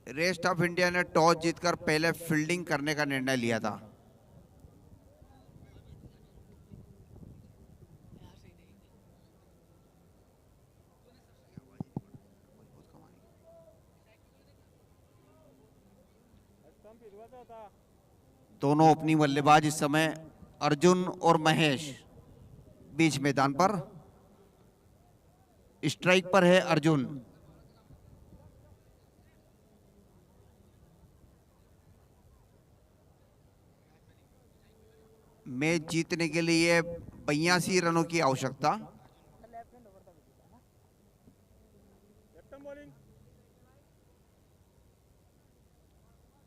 Rest of India ने toss जीतकर पहले फील्डिंग करने का निर्णय लिया था। दोनों ओपनिंग बल्लेबाज इस समय अर्जुन और महेश बीच मैदान पर। स्ट्राइक पर है अर्जुन। मैच जीतने के लिए 82 रनों की आवश्यकता।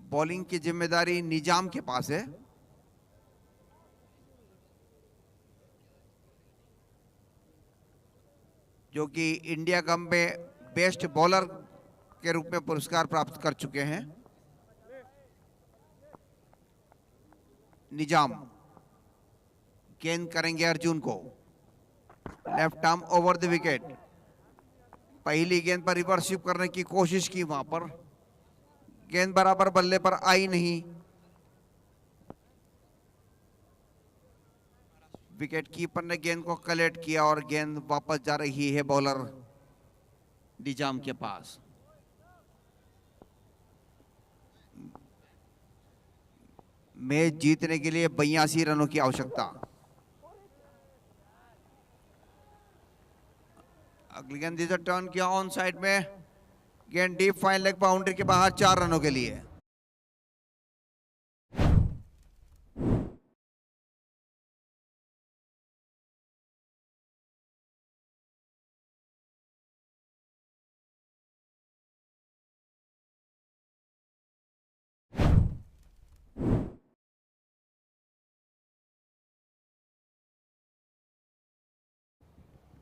बॉलिंग की जिम्मेदारी निजाम के पास है। जो कि इंडिया कप में बेस्ट बॉलर के रूप में पुरस्कार प्राप्त कर चुके हैं। निजाम गेंद करेंगे अर्जुन को। Left arm over the wicket. पहली गेंद पर रिवर्स स्वीप करने की कोशिश की, वहां पर गेंद बराबर बल्ले पर आई नहीं। विकेट कीपर ने गेंद को कलेक्ट किया और गेंद वापस जा रही है बॉलर निजाम के पास। मैच जीतने के लिए 82 रनों की आवश्यकता। अगली गेंद टर्न किया ऑन साइड में। गेंद डीप फाइन लेग बाउंड्री के बाहर 4 रनों के लिए।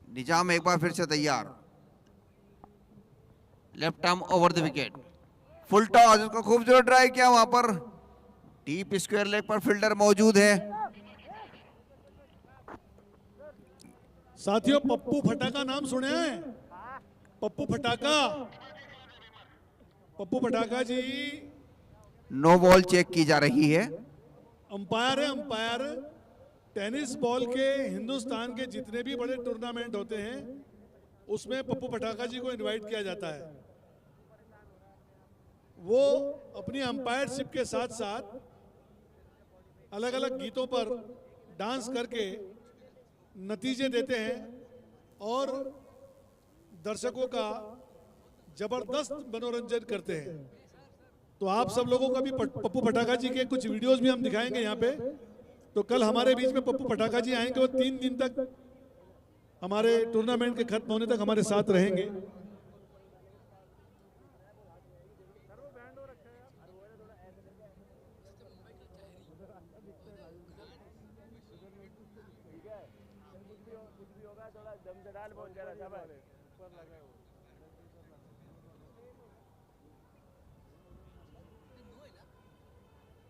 निजाम एक बार फिर से तैयार। Left arm over the wicket. Full toss, इसको खूबसूरत ट्राई किया, वहां पर डीप स्क्वायर लेग पर फील्डर मौजूद है। साथियों, पप्पू फटाका नाम सुने हैं? पप्पू फटाका, पप्पू फटाका जी नो बॉल चेक की जा रही है। अंपायर है, अंपायर। टेनिस बॉल के हिंदुस्तान के जितने भी बड़े टूर्नामेंट होते हैं उसमें पप्पू फटाका जी को इनवाइट किया जाता है। वो अपनी अंपायरशिप के साथ साथ अलग अलग गीतों पर डांस करके नतीजे देते हैं और दर्शकों का जबरदस्त मनोरंजन करते हैं। तो आप सब लोगों को भी पप्पू फटाका जी के कुछ वीडियोस भी हम दिखाएंगे यहाँ पे। तो कल हमारे बीच में पप्पू फटाका जी आएंगे, वो 3 दिन तक हमारे टूर्नामेंट के खत्म होने तक हमारे साथ रहेंगे।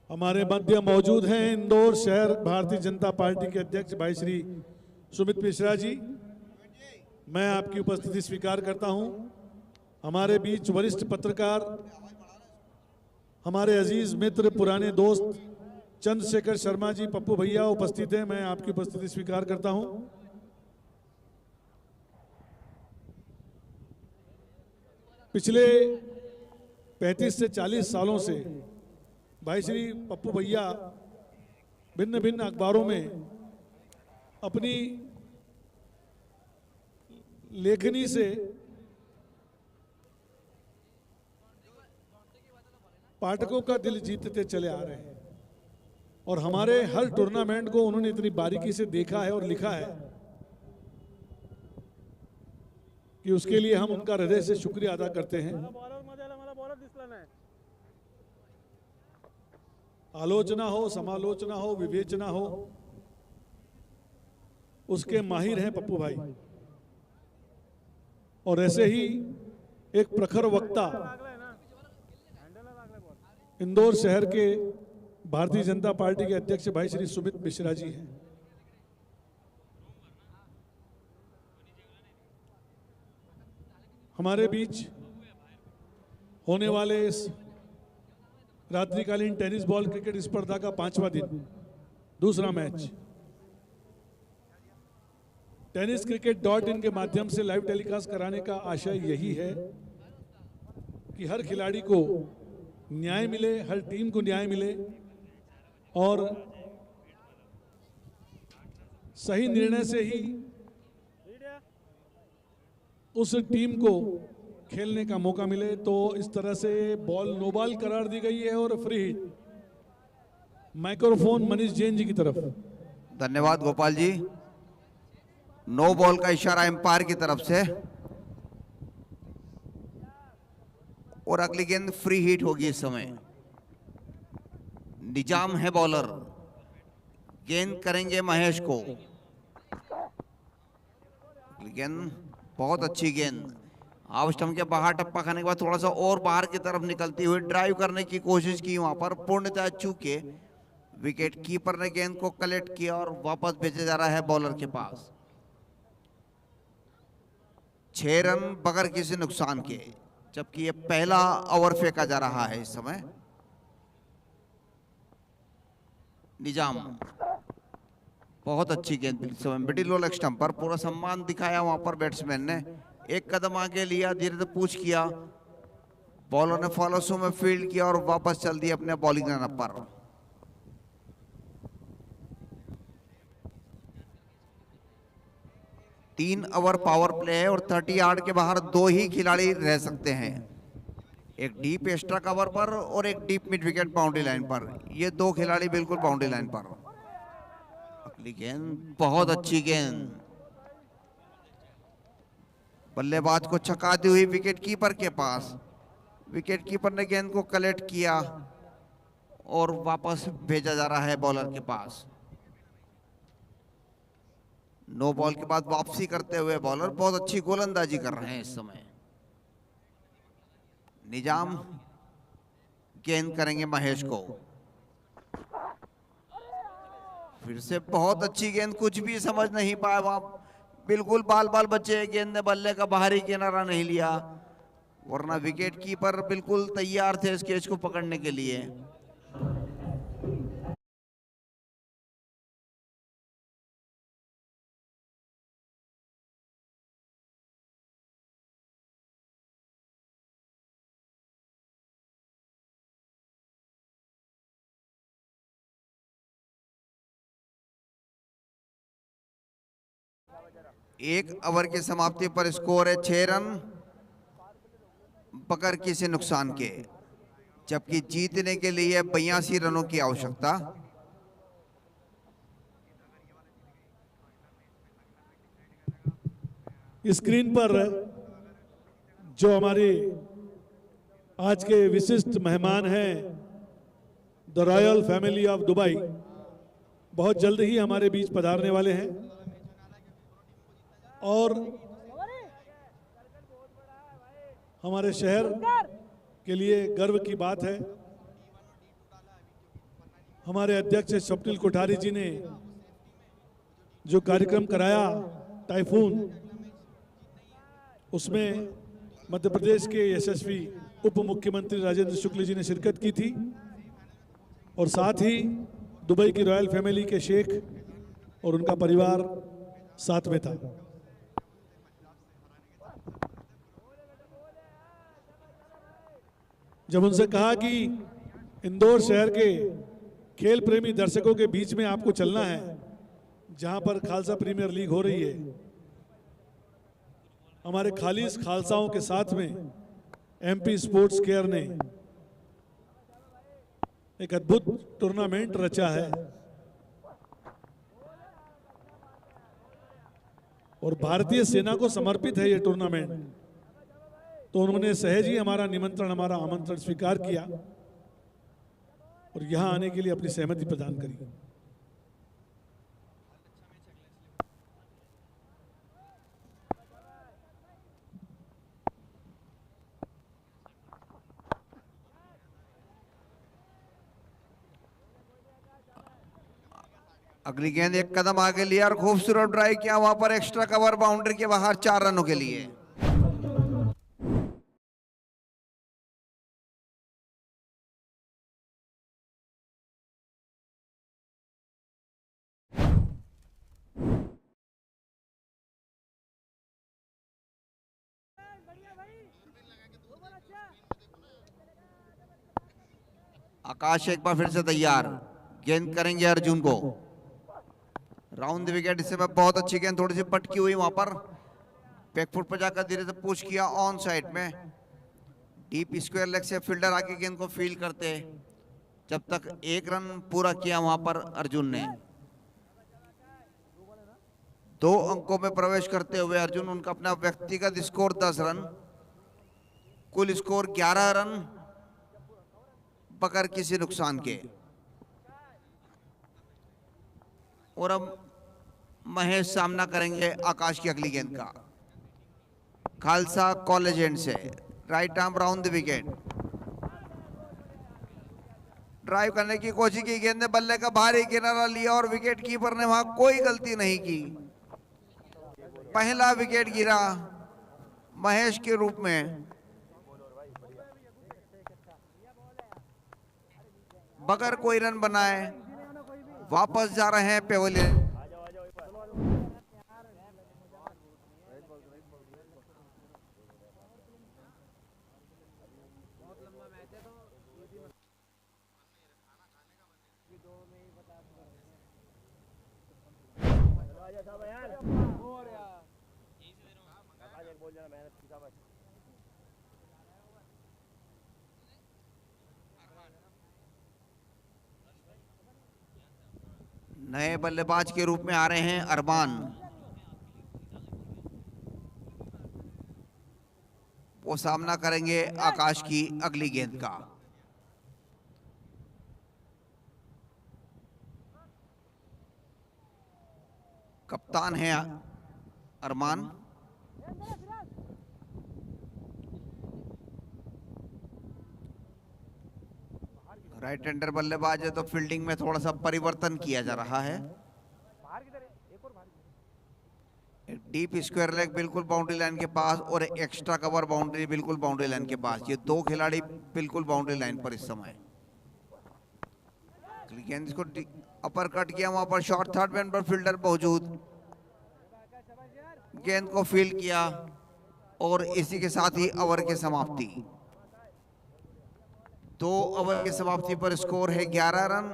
हमारे मध्य मौजूद हैं इंदौर शहर भारतीय जनता पार्टी के अध्यक्ष भाई श्री सुमित मिश्रा जी। मैं आपकी उपस्थिति स्वीकार करता हूं। हमारे बीच वरिष्ठ पत्रकार, हमारे अजीज मित्र, पुराने दोस्त चंद्रशेखर शर्मा जी, पप्पू भैया उपस्थित हैं। मैं आपकी उपस्थिति स्वीकार करता हूं। पिछले 35 से 40 सालों से भाई श्री पप्पू भैया भिन्न भिन्न अखबारों में अपनी लेखनी से पाठकों का दिल जीतते चले आ रहे हैं और हमारे हर टूर्नामेंट को उन्होंने इतनी बारीकी से देखा है और लिखा है कि उसके लिए हम उनका हृदय से शुक्रिया अदा करते हैं। आलोचना हो, समालोचना हो, विवेचना हो, उसके माहिर हैं पप्पू भाई। और ऐसे ही एक प्रखर वक्ता इंदौर शहर के भारतीय जनता पार्टी के अध्यक्ष भाई श्री सुमित मिश्रा जी हैं। हमारे बीच होने वाले इस रात्रिकालीन टेनिस बॉल क्रिकेट स्पर्धा का 5वां दिन, दूसरा मैच टेनिस cricket.in के माध्यम से लाइव टेलीकास्ट कराने का आशय यही है कि हर खिलाड़ी को न्याय मिले, हर टीम को न्याय मिले और सही निर्णय से ही उस टीम को खेलने का मौका मिले। तो इस तरह से बॉल नो बॉल करार दी गई है और free hit. Microphone Manish Jain ji की तरफ। धन्यवाद गोपाल जी। नो बॉल का इशारा एम्पायर की तरफ से और अगली गेंद फ्री हिट होगी इस समय। निजाम है बॉलर, गेंद करेंगे महेश को। गेंद बहुत अच्छी गेंद, हाफ स्टंप के बाहर टप्पा खाने के बाद थोड़ा सा और बाहर की तरफ निकलती हुई ड्राइव करने की कोशिश की, वहां पर पूर्णतः चूके विकेट कीपर ने गेंद को कलेक्ट किया और वापस भेजा जा रहा है बॉलर के पास। 6 रन बगैर किसी नुकसान के, जबकि ये पहला ओवर फेंका जा रहा है इस समय। निजाम बहुत अच्छी गेंद इस समय मिडिल लेग स्टंप पर, पूरा सम्मान दिखाया वहां पर बैट्समैन ने। एक कदम आगे लिया, धीरे से पूछ किया, बॉलर ने फॉलो थ्रू में फील्ड किया और वापस चल दिया अपने बॉलिंग लाइनअप पर। तीन ओवर पावर प्ले है और 30 यार्ड के बाहर 2 ही खिलाड़ी रह सकते हैं, एक डीप एक्स्ट्रा कवर पर और एक deep mid wicket boundary line पर। ये 2 खिलाड़ी बिल्कुल बाउंड्री लाइन पर। अगली गेंद बहुत अच्छी गेंद, बल्लेबाज को छकाती हुई विकेट कीपर के पास। विकेट कीपर ने गेंद को कलेक्ट किया और वापस भेजा जा रहा है बॉलर के पास। नो बॉल के बाद वापसी करते हुए बॉलर बहुत अच्छी गोलंदाजी कर रहे हैं इस समय। निजाम गेंद करेंगे महेश को। फिर से बहुत अच्छी गेंद, कुछ भी समझ नहीं पाया वहां, बिल्कुल बाल बाल बचे। गेंद ने बल्ले का बाहरी किनारा नहीं लिया, वरना विकेट कीपर बिल्कुल तैयार थे इस कैच को पकड़ने के लिए। एक ओवर की समाप्ति पर स्कोर है 6 रन बगैर किसी नुकसान के, जबकि जीतने के लिए 82 रनों की आवश्यकता। स्क्रीन पर जो हमारे आज के विशिष्ट मेहमान हैं, the royal family of Dubai, बहुत जल्द ही हमारे बीच पधारने वाले हैं और हमारे शहर के लिए गर्व की बात है। हमारे अध्यक्ष स्वप्निल कोठारी जी ने जो कार्यक्रम कराया टाइफून, उसमें मध्य प्रदेश के यशस्वी उप मुख्यमंत्री राजेंद्र शुक्ल जी ने शिरकत की थी और साथ ही दुबई की रॉयल फैमिली के शेख और उनका परिवार साथ में था। जब उनसे कहा कि इंदौर शहर के खेल प्रेमी दर्शकों के बीच में आपको चलना है, जहां पर खालसा प्रीमियर लीग हो रही है, हमारे खालिस खालसाओं के साथ में एमपी स्पोर्ट्स केयर ने एक अद्भुत टूर्नामेंट रचा है और भारतीय सेना को समर्पित है ये टूर्नामेंट। तो उन्होंने सहज ही हमारा निमंत्रण, हमारा आमंत्रण स्वीकार किया और यहां आने के लिए अपनी सहमति प्रदान करी। अगली गेंद एक कदम आगे लिया और खूबसूरत ड्राइव किया, वहां पर एक्स्ट्रा कवर बाउंड्री के बाहर 4 रनों के लिए। आकाश एक बार फिर से तैयार, गेंद करेंगे अर्जुन को। राउंड द विकेट, इस समय बहुत अच्छी गेंद, थोड़ी सी पटकी हुई वहां पर, बैकफुट पर जाकर धीरे से पुश किया ऑन साइड में। डीप स्क्वायर लेग से फील्डर आके गेंद को फील करते, जब तक एक रन पूरा किया वहां पर अर्जुन ने। 2 अंकों में प्रवेश करते हुए अर्जुन, उनका अपना व्यक्तिगत स्कोर 10 रन, कुल स्कोर 11 रन बगैर किसी नुकसान के। और अब महेश सामना करेंगे आकाश की अगली गेंद का। खालसा कॉलेज एंड से right arm round the wicket, drive करने की कोशिश की, गेंद ने बल्ले का भारी किनारा लिया और विकेट कीपर ने वहां कोई गलती नहीं की। पहला विकेट गिरा महेश के रूप में, बगैर कोई रन बनाए वापस जा रहे हैं पेवेलियन। नए बल्लेबाज के रूप में आ रहे हैं अरमान, वो सामना करेंगे आकाश की अगली गेंद का। कप्तान है अरमान। राइट हैंडर बल्लेबाज है तो फील्डिंग में थोड़ा सा परिवर्तन किया जा रहा है। डीप स्क्वायर लेग बिल्कुल बाउंड्री लाइन के पास और एक्स्ट्रा कवर बाउंड्री बिल्कुल बाउंड्री लाइन के पास, ये 2 खिलाड़ी बिल्कुल बाउंड्री लाइन पर इस समय। गेंद इसको अपर कट किया, वहां पर शॉर्ट थर्ड मैन पर फील्डर मौजूद, गेंद को फील्ड किया और इसी के साथ ही ओवर की समाप्ति। 2 ओवर की समाप्ति पर स्कोर है 11 रन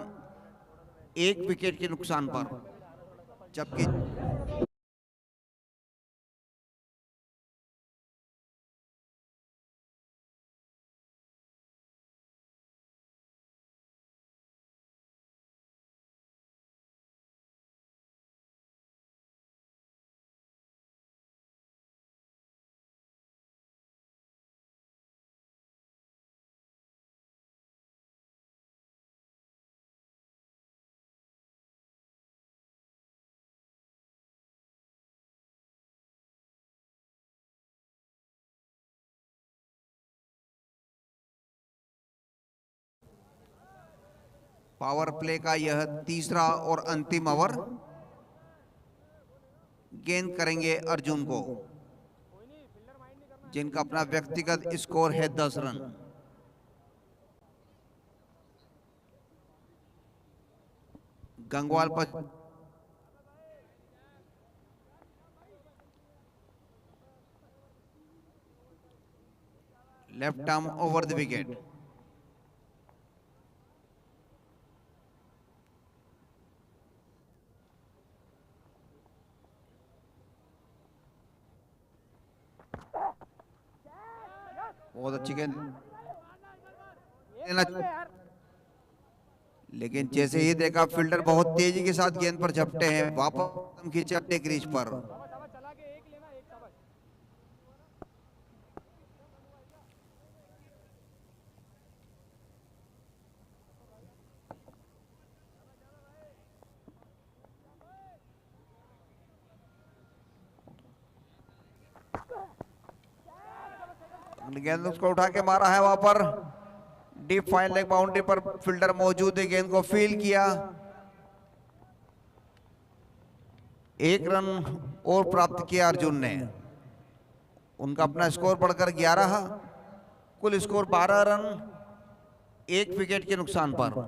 1 विकेट के नुकसान पर, जबकि पावर प्ले का यह तीसरा और अंतिम ओवर, गेंद करेंगे अर्जुन को, जिनका अपना व्यक्तिगत स्कोर है 10 रन। गंगवाल पर left arm over the wicket, बहुत अच्छी गेंद, लेकिन जैसे ही देखा फील्डर बहुत तेजी के साथ गेंद पर झपटे हैं, वापस खींचे अपने क्रीज पर। गेंद उसको उठा के मारा है वहां पर, डीप फाइन लेग बाउंड्री पर फील्डर मौजूद है, गेंद को फील किया, 1 रन और प्राप्त किया अर्जुन ने। उनका अपना स्कोर बढ़कर 11, कुल स्कोर 12 रन 1 विकेट के नुकसान पर,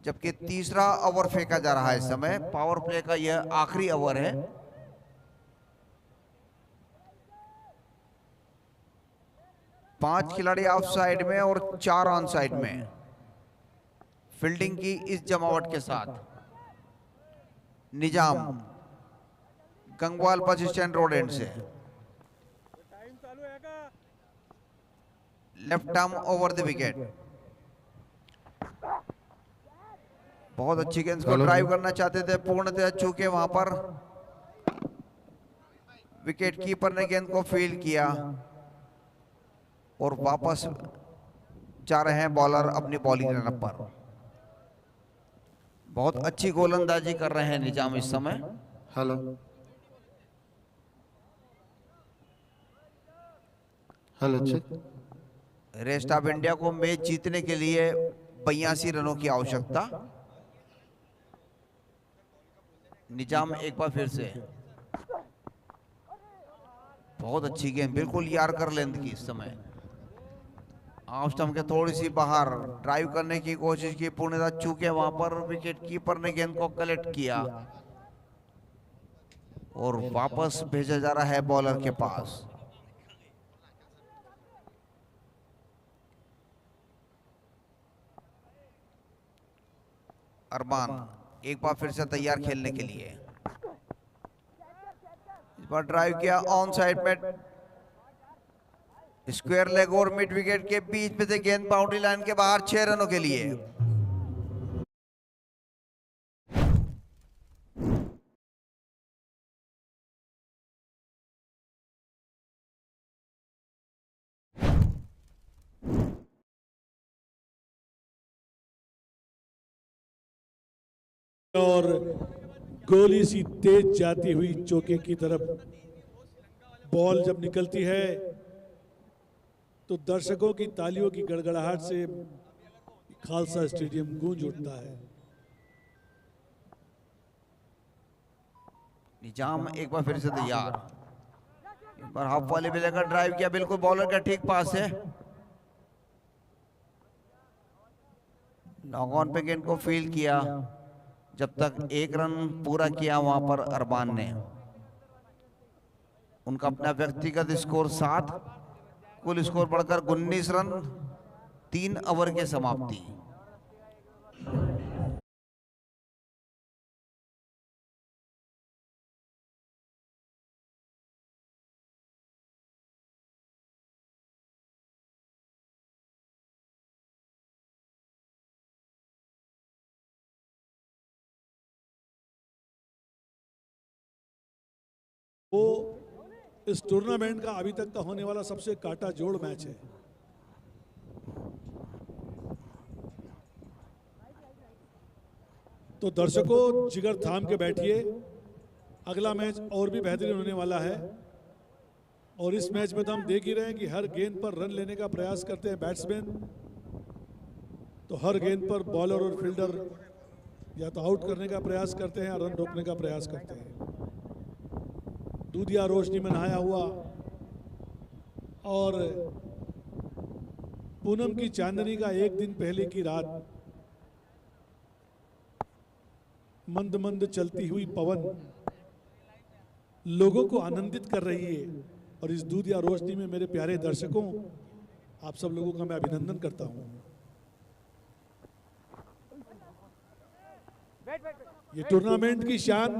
जबकि तीसरा ओवर फेंका जा रहा है इस समय। पावर प्ले का यह आखिरी ओवर है। 5 खिलाड़ी ऑफ साइड में और 4 ऑन साइड में फील्डिंग की इस जमावट के साथ Nizam Gangwal bus stand road end से left arm over the wicket. बहुत अच्छी गेंद को ड्राइव करना चाहते थे, पूर्णतः चूके वहां पर विकेट कीपर ने गेंद को फील्ड किया और वापस जा रहे हैं बॉलर अपनी बॉलिंग लाइनअप पर। बहुत अच्छी गोलंदाजी कर रहे हैं निजाम इस समय। Hello hello check. Rest of India को मैच जीतने के लिए 82 रनों की आवश्यकता। निजाम एक बार फिर से, बहुत अच्छी गेंद, बिल्कुल यार्कर लेंथ की इस समय। ऑफ स्टंप के थोड़ी सी बाहर ड्राइव करने की कोशिश की, पूर्णतः चूके वहां पर विकेट कीपर ने गेंद को कलेक्ट किया और वापस भेजा जा रहा है बॉलर के पास। अरमान एक बार फिर से तैयार खेलने के लिए। इस बार ड्राइव किया ऑन साइड में, स्क्वायर लेग और मिड विकेट के बीच में से गेंद बाउंड्री लाइन के बाहर 6 रनों के लिए। और गोली सी तेज जाती हुई चौके की तरफ बॉल जब निकलती है तो दर्शकों की तालियों की गड़गड़ाहट से खालसा स्टेडियम गूंज उठता है। निजाम एक बार फिर से तैयार, एक बार हाफ वाले पे लेकर ड्राइव किया, बिल्कुल बॉलर के ठीक पास है। लॉन्ग ऑन पे गेंद को फील्ड किया, जब तक 1 रन पूरा किया वहां पर अरबान ने। उनका अपना व्यक्तिगत स्कोर 7, कुल स्कोर बढ़कर 19 रन 3 ओवर के समाप्ति। वो इस टूर्नामेंट का अभी तक का होने वाला सबसे काटा जोड़ मैच है। तो दर्शकों जिगर थाम के बैठिए, अगला मैच और भी बेहतरीन होने वाला है। और इस मैच में तो हम देख ही रहे हैं कि हर गेंद पर रन लेने का प्रयास करते हैं बैट्समैन, तो हर गेंद पर बॉलर और फील्डर या तो आउट करने का प्रयास करते हैं या रन रोकने का प्रयास करते हैं। दूधिया रोशनी में नहाया हुआ और पूनम की चांदनी का एक दिन पहले की रात, मंद मंद चलती हुई पवन लोगों को आनंदित कर रही है। और इस दूधिया रोशनी में मेरे प्यारे दर्शकों, आप सब लोगों का मैं अभिनंदन करता हूं। ये टूर्नामेंट की शान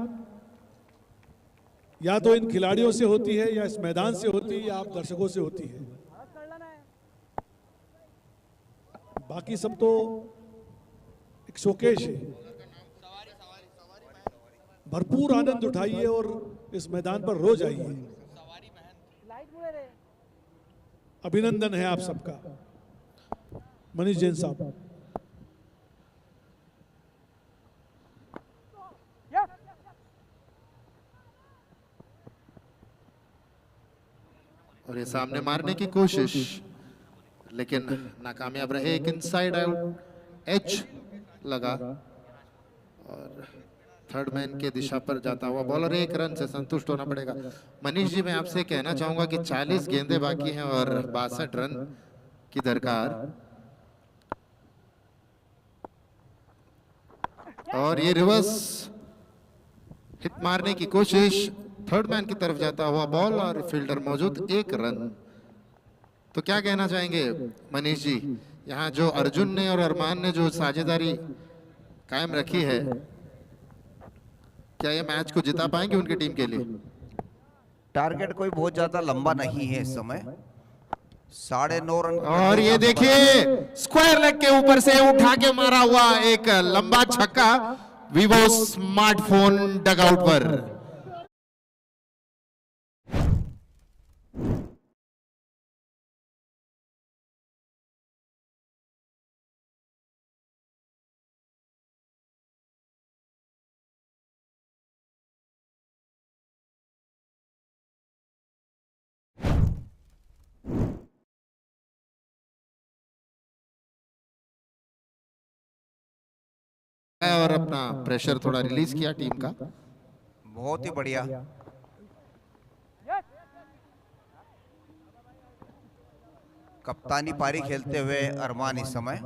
या तो इन खिलाड़ियों से होती है, या इस मैदान से होती है, या आप दर्शकों से होती है। बाकी सब तो एक शोकेश है। भरपूर आनंद उठाइए और इस मैदान पर रोज आइए। अभिनंदन है आप सबका। मनीष जैन साहब। और ये सामने मारने की कोशिश, लेकिन नाकामयाब रहे। एक इनसाइड आउट एच लगा और थर्ड मैन के दिशा पर जाता हुआ बॉलर 1 रन से संतुष्ट होना पड़ेगा। मनीष जी, मैं आपसे कहना चाहूंगा कि 40 गेंदें बाकी हैं और 62 रन की दरकार। और ये रिवर्स हिट मारने की कोशिश, थर्ड मैन की तरफ जाता हुआ बॉल और फील्डर मौजूद, 1 रन। तो क्या कहना चाहेंगे मनीष जी, यहाँ जो अर्जुन ने और अरमान ने जो साझेदारी कायम रखी है, क्या ये मैच को जिता पाएंगे उनकी टीम के लिए? टारगेट कोई बहुत ज्यादा लंबा नहीं है इस समय, 9.5 रन का और ये देखिए स्क्वायर लेग के ऊपर से उठा के मारा हुआ एक लंबा छक्का वीवो स्मार्टफोन डगआउट पर। और अपना प्रेशर थोड़ा रिलीज किया टीम का। बहुत ही बढ़िया। कप्तानी पारी खेलते हुए अरमान इस समय।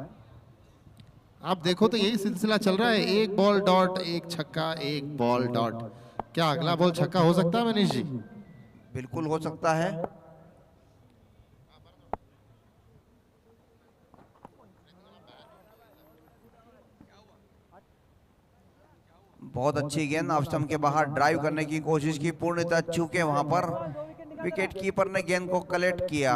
आप देखो तो यही सिलसिला चल रहा है, एक बॉल डॉट, एक छक्का, एक बॉल डॉट। क्या अगला बॉल छक्का हो सकता है मनीष जी? बिल्कुल हो सकता है। बहुत अच्छी गेंद ऑफ स्टंप के बाहर ड्राइव करने की कोशिश की, पूर्णतः चूके वहां पर विकेट कीपर ने गेंद को कलेक्ट किया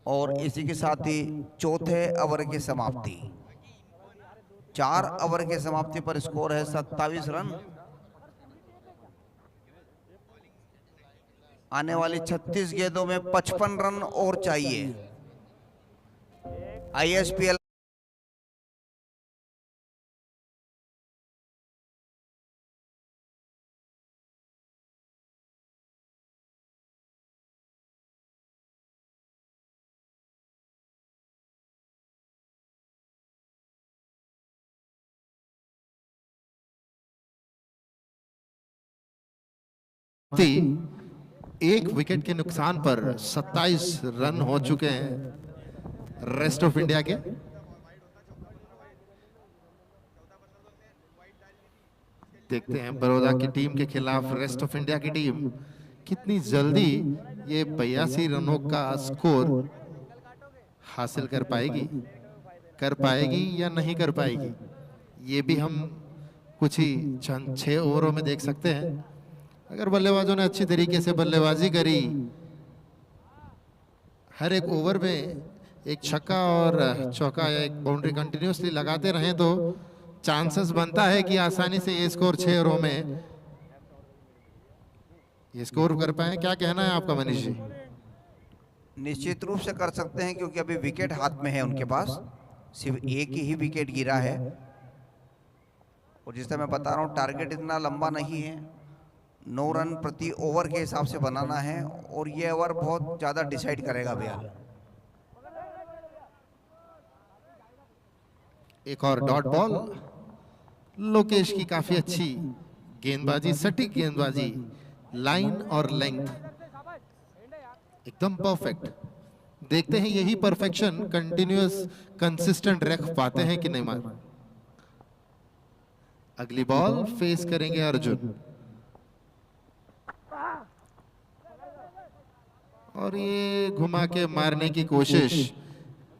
और इसी के साथ ही चौथे ओवर की समाप्ति। 4 ओवर की समाप्ति पर स्कोर है 27 रन। आने वाली 36 गेंदों में 55 रन और चाहिए। आईएसपीएल एक विकेट के नुकसान पर 27 रन हो चुके हैं रेस्ट ऑफ इंडिया के। देखते हैं बड़ौदा की टीम के खिलाफ रेस्ट ऑफ इंडिया की टीम कितनी जल्दी ये 82 रनों का स्कोर हासिल कर पाएगी या नहीं कर पाएगी, ये भी हम कुछ ही चंद 6 ओवरों में देख सकते हैं। अगर बल्लेबाजों ने अच्छी तरीके से बल्लेबाजी करी, हर एक ओवर में एक छक्का और चौका या एक बाउंड्री कंटिन्यूसली लगाते रहें तो चांसेस बनता है कि आसानी से ये स्कोर 6 ओवरों में ये स्कोर कर पाए। क्या कहना है आपका मनीष जी? निश्चित रूप से कर सकते हैं, क्योंकि अभी विकेट हाथ में है उनके पास, सिर्फ एक ही विकेट गिरा है। और जिस तरह मैं बता रहा हूं, टारगेट इतना लंबा नहीं है, 9 रन प्रति ओवर के हिसाब से बनाना है और ये ओवर बहुत ज्यादा डिसाइड करेगा भैया। एक और डॉट बॉल, लोकेश की काफी अच्छी गेंदबाजी, सटीक गेंदबाजी, लाइन और लेंथ एकदम परफेक्ट। देखते हैं यही परफेक्शन कंटिन्यूअस कंसिस्टेंट रख पाते हैं कि नहीं मार। अगली बॉल फेस करेंगे अर्जुन और ये घुमा के मारने की कोशिश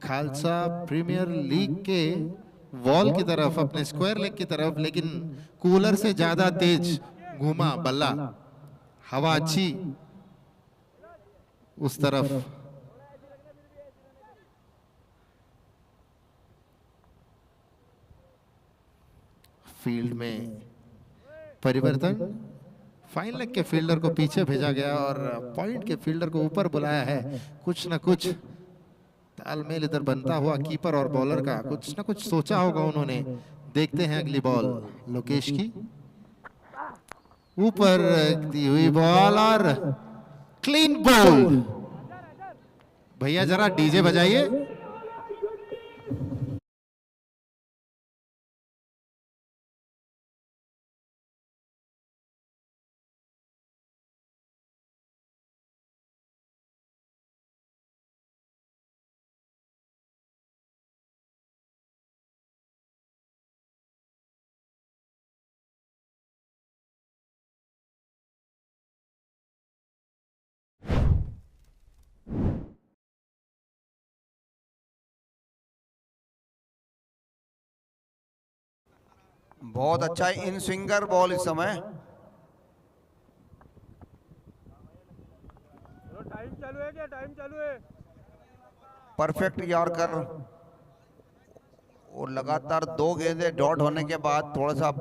खालसा प्रीमियर लीग के वॉल की तरफ, अपने स्क्वायर लेग की तरफ, लेकिन कूलर से ज्यादा तेज घुमा बल्ला, हवा अच्छी उस तरफ। फील्ड में परिवर्तन, फाइन लेग के फील्डर को पीछे भेजा गया और पॉइंट के फील्डर को ऊपर बुलाया है। कुछ ना कुछ तालमेल इधर बनता हुआ कीपर और बॉलर का, कुछ ना कुछ सोचा होगा उन्होंने। देखते हैं अगली बॉल लोकेश की, ऊपर दी हुई बॉल और क्लीन बॉल। भैया जरा डीजे बजाइए। बहुत अच्छा इन स्विंगर बॉल इस समय। टाइम चालू है क्या? टाइम चालू है। Perfect yorker. और लगातार 2 गेंदें डॉट होने के बाद थोड़ा सा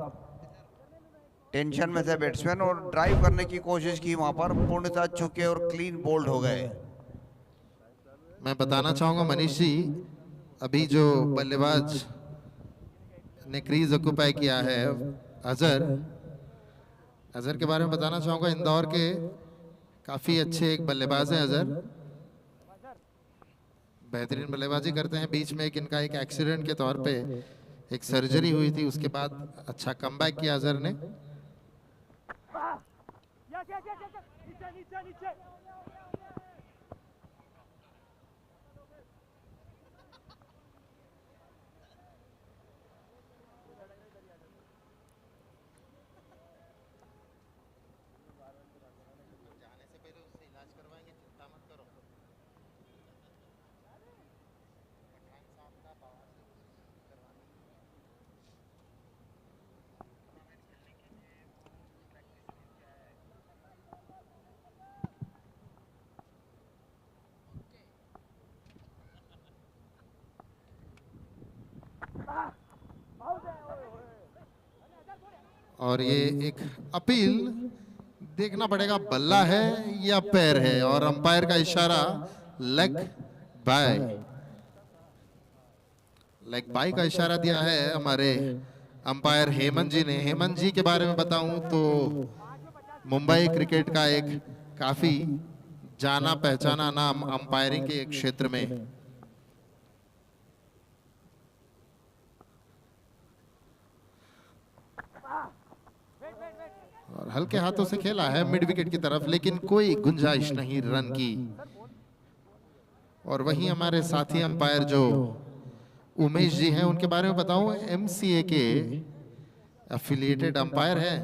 टेंशन में थे बैट्समैन और ड्राइव करने की कोशिश की, वहां पर पूर्णतः चुके और क्लीन बोल्ड हो गए। मैं बताना चाहूंगा मनीष जी, अभी जो बल्लेबाज ने क्रीज ऑक्यूपाई किया है अजहर के बारे में बताना चाहूंगा। इंदौर के काफी अच्छे एक बल्लेबाज हैं अजहर, बेहतरीन बल्लेबाजी करते हैं। बीच में इनका एक एक्सीडेंट के तौर पे एक सर्जरी हुई थी, उसके बाद अच्छा कमबैक किया अजहर ने। नीचे नीचे नीचे। और ये एक अपील देखना पड़ेगा, बल्ला है या पैर है, और अंपायर का इशारा लेग बाय का इशारा दिया है हमारे अंपायर हेमंत जी ने। हेमंत जी के बारे में बताऊं तो मुंबई क्रिकेट का एक काफी जाना पहचाना नाम अंपायरिंग के क्षेत्र में। और हल्के हाथों से खेला है मिड विकेट की तरफ, लेकिन कोई गुंजाइश नहीं रन की। और वहीं हमारे साथी अंपायर जो उमेश जी हैं, उनके बारे में बताऊं, एमसीए के एफिलिएटेड अंपायर हैं।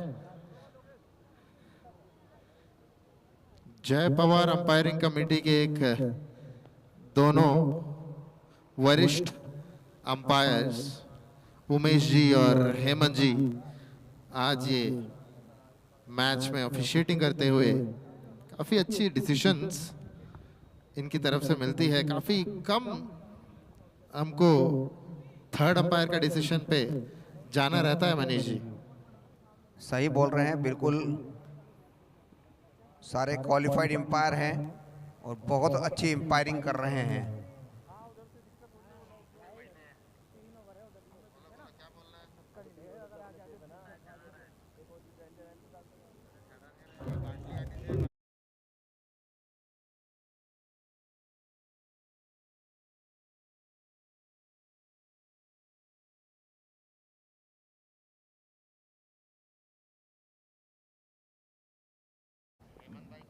जय पवार अंपायरिंग कमेटी के एक दोनों वरिष्ठ अंपायर्स उमेश जी और हेमंत जी आज ये मैच में ऑफिशिएटिंग करते हुए काफी अच्छी डिसीजंस इनकी तरफ से मिलती है। काफी कम हमको थर्ड अंपायर का डिसीजन पे जाना रहता है मनीष जी। सही बोल रहे हैं, बिल्कुल सारे क्वालिफाइड एम्पायर हैं और बहुत अच्छी एम्पायरिंग कर रहे हैं।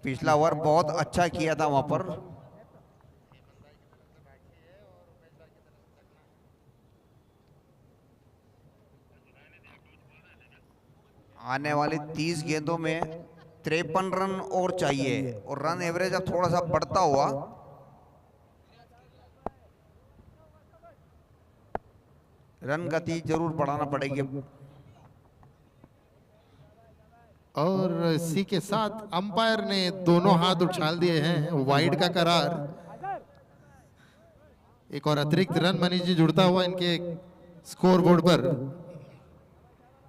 पिछला ओवर बहुत अच्छा किया था वहां पर। आने वाली 30 गेंदों में 53 रन और चाहिए और रन एवरेज अब थोड़ा सा बढ़ता हुआ। रन गति जरूर बढ़ाना पड़ेगी। और इसी के साथ अंपायर ने दोनों हाथ उछाल दिए हैं, वाइड का करार। एक और अतिरिक्त रन मनीष जी जुड़ता हुआ इनके स्कोर बोर्ड पर।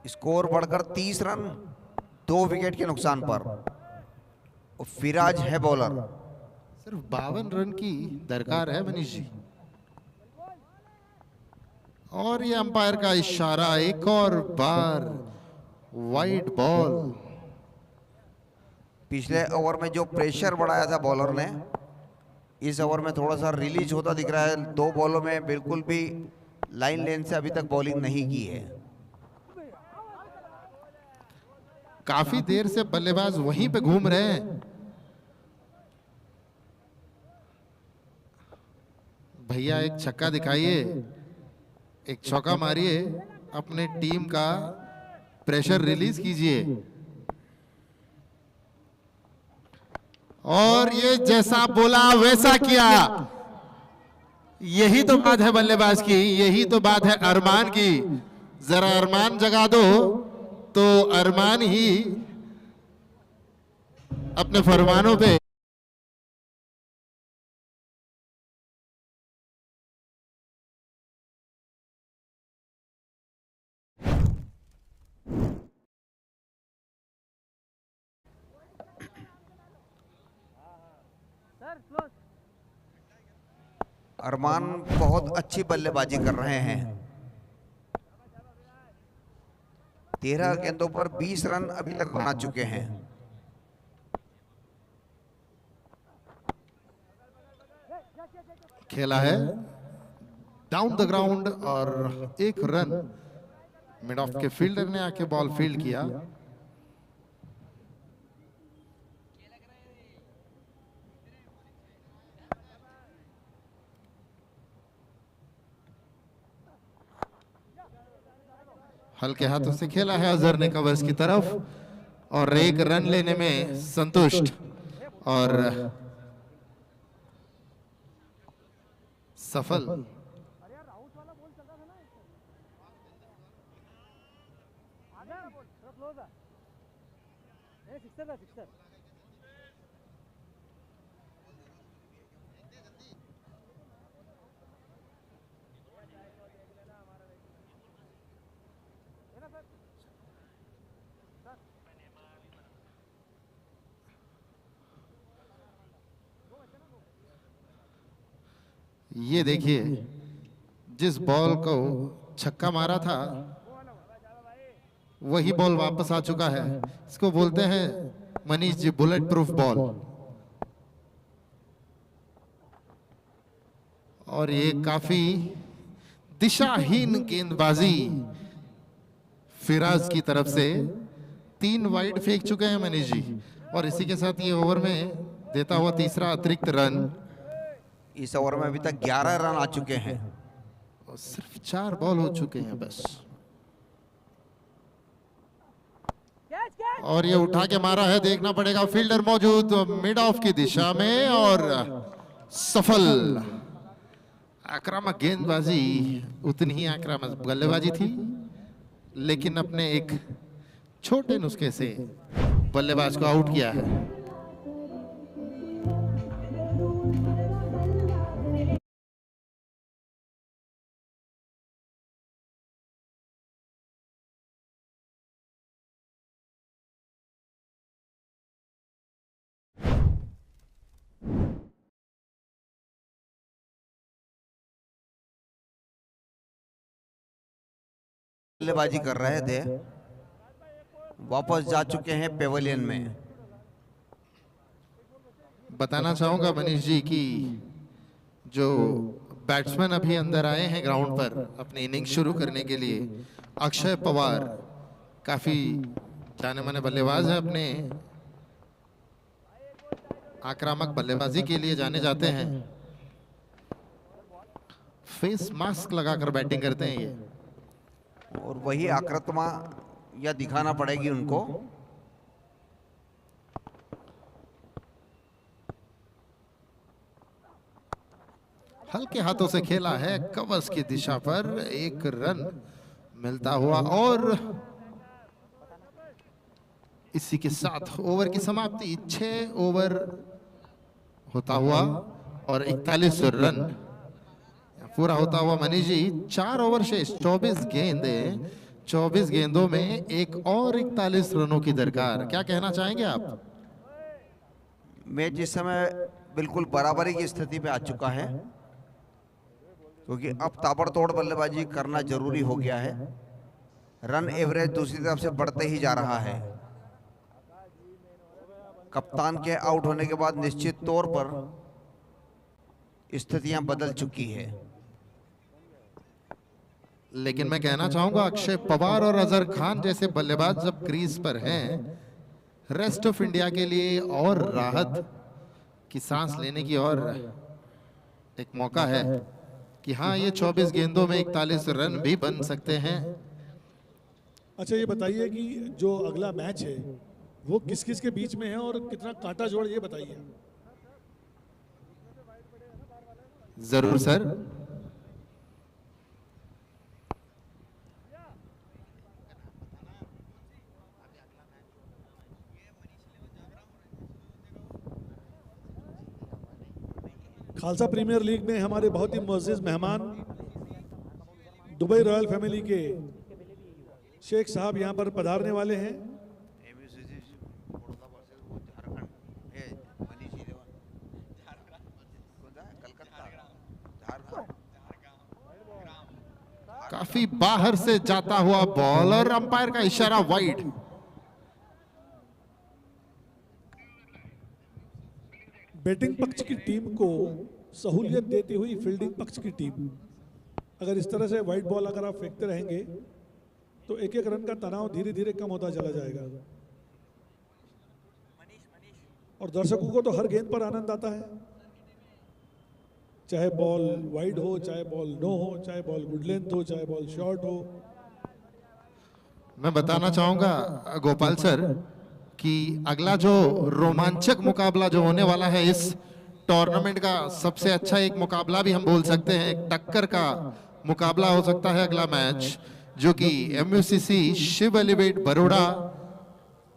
स्कोर बढ़कर 30 रन 2 विकेट के नुकसान पर। और फिराज है बॉलर। सिर्फ 52 रन की दरकार है मनीष जी। और ये अंपायर का इशारा, एक और बार वाइड बॉल। पिछले ओवर में जो प्रेशर बढ़ाया था बॉलर ने, इस ओवर में थोड़ा सा रिलीज होता दिख रहा है। 2 बॉलों में बिल्कुल भी लाइन लेन से अभी तक बॉलिंग नहीं की है। काफी देर से बल्लेबाज वहीं पे घूम रहे हैं। भैया एक छक्का दिखाइए, एक चौका मारिए, अपने टीम का प्रेशर रिलीज कीजिए। और ये जैसा बोला वैसा किया। यही तो बात है बल्लेबाज की, यही तो बात है अरमान की। जरा अरमान जगा दो तो अरमान ही अपने फरमानों पे सर क्लोज अरमान बहुत अच्छी बल्लेबाजी कर रहे हैं। 13 गेंदों पर 20 रन अभी तक बना चुके हैं। खेला है डाउन द ग्राउंड और एक रन मिड ऑफ के फील्डर ने आके बॉल फील्ड किया। हल्के हाथों से खेला है अजहर ने कवर्स की तरफ और एक रन लेने में संतुष्ट और सफल। क्लोज है सिक्सर है सिक्सर ये देखिए जिस बॉल को छक्का मारा था वही बॉल वापस आ चुका है। इसको बोलते हैं Manish ji bullet proof ball. और ये काफी दिशाहीन गेंदबाजी फिराज की तरफ से। 3 वाइड फेंक चुके हैं मनीष जी और इसी के साथ ये ओवर में देता हुआ तीसरा अतिरिक्त रन। इस ओवर में अभी तक 11 रन आ चुके हैं और सिर्फ 4 बॉल हो चुके हैं बस। और ये उठा के मारा है, देखना पड़ेगा। फील्डर मौजूद मिड ऑफ की दिशा में और सफल। आक्रामक गेंदबाजी, उतनी ही आक्रामक बल्लेबाजी थी लेकिन अपने एक छोटे नुस्खे से बल्लेबाज को आउट किया है। बल्लेबाजी कर रहे थे, वापस जा चुके हैं पेवेलियन में। बताना चाहूंगा मनीष जी कि जो बैट्समैन अभी अंदर आए हैं ग्राउंड पर अपनी इनिंग शुरू करने के लिए, अक्षय पवार काफी जाने माने बल्लेबाज हैं, अपने आक्रामक बल्लेबाजी के लिए जाने जाते हैं। फेस मास्क लगाकर बैटिंग करते हैं ये। और वही आक्रामकता या दिखाना पड़ेगी उनको। हल्के हाथों से खेला है कवर्स की दिशा पर, एक रन मिलता हुआ और इसी के साथ ओवर की समाप्ति। 6 ओवर होता हुआ और 41 रन पूरा होता हुआ। मनीष जी 4 ओवर शेष, 24 गेंदे, 24 गेंदों में एक और 41 रनों की दरकार। क्या कहना चाहेंगे आप? मैच इस समय बिल्कुल बराबरी की स्थिति पे आ चुका है क्योंकि अब ताबड़तोड़ बल्लेबाजी करना जरूरी हो गया है। रन एवरेज दूसरी तरफ से बढ़ते ही जा रहा है। कप्तान के आउट होने के बाद निश्चित तौर पर स्थितियां बदल चुकी है। लेकिन मैं कहना चाहूंगा अक्षय पवार और अजहर खान जैसे बल्लेबाज जब क्रीज पर हैं, रेस्ट ऑफ इंडिया के लिए और राहत की सांस लेने की और एक मौका है कि हाँ, ये 24 गेंदों में 41 रन भी बन सकते हैं। अच्छा, ये बताइए कि जो अगला मैच है वो किस किस के बीच में है और कितना कांटा जोड़, ये बताइए। जरूर सर। खालसा प्रीमियर लीग में हमारे बहुत ही मुअज़्ज़िज़ मेहमान दुबई रॉयल फैमिली के शेख साहब यहाँ पर पधारने वाले हैं। काफी बाहर से जाता हुआ बॉल और अंपायर का इशारा वाइड। बैटिंग पक्ष की टीम को सहूलियत देती हुई फील्डिंग पक्ष की टीम, अगर इस तरह से वाइड बॉल अगर आप फेंकते रहेंगे तो एक एक रन का तनाव धीरे धीरे कम होता चला जाएगा और दर्शकों को तो हर गेंद पर आनंद आता है, चाहे बॉल वाइड हो, चाहे बॉल नो हो, चाहे बॉल गुड लेंथ हो, चाहे बॉल शॉर्ट हो। मैं बताना चाहूंगा गोपाल सर कि अगला जो रोमांचक मुकाबला जो होने वाला है इस टूर्नामेंट का सबसे अच्छा एक मुकाबला भी हम बोल सकते हैं, एक टक्कर का मुकाबला हो सकता है अगला मैच, जो कि MUCC शिव एलिवेट बड़ौदा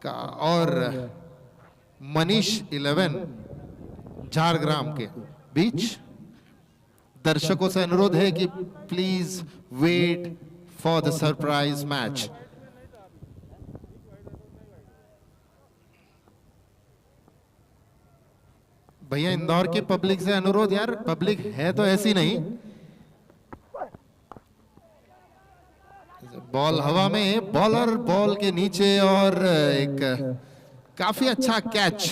का और मनीष 11 झारग्राम के बीच। दर्शकों से अनुरोध है कि please wait for the surprise match. भैया इंदौर की पब्लिक से अनुरोध, यार पब्लिक है तो ऐसी नहीं। बॉल हवा में, बॉलर बॉल के नीचे और एक काफी अच्छा कैच।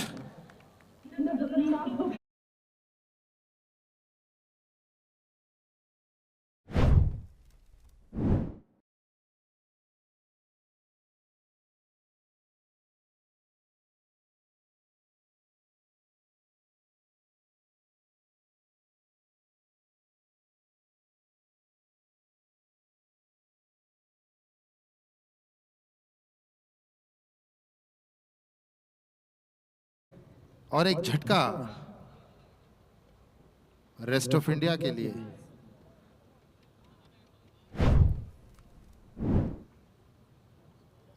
और एक झटका रेस्ट ऑफ इंडिया के लिए।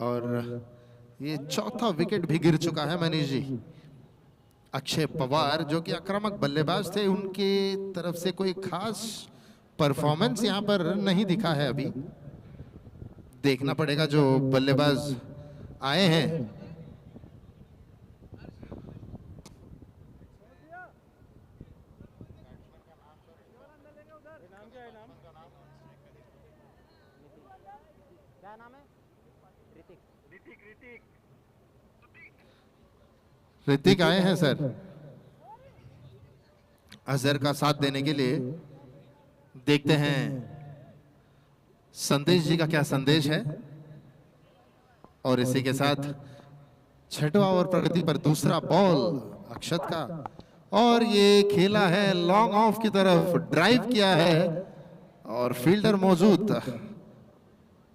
और ये चौथा विकेट भी गिर चुका है मनीष जी। अक्षय पवार जो कि आक्रामक बल्लेबाज थे, उनके तरफ से कोई खास परफॉर्मेंस यहां पर नहीं दिखा है। अभी देखना पड़ेगा जो बल्लेबाज आए हैं। क्या नाम है? ऋतिक। ऋतिक आए हैं सर अजहर का साथ देने के लिए। देखते हैं संदेश जी का क्या संदेश है। और इसी के साथ छठवां ओवर प्रगति पर दूसरा बॉल अक्षत का, और ये खेला है लॉन्ग ऑफ की तरफ, ड्राइव किया है और फील्डर मौजूद,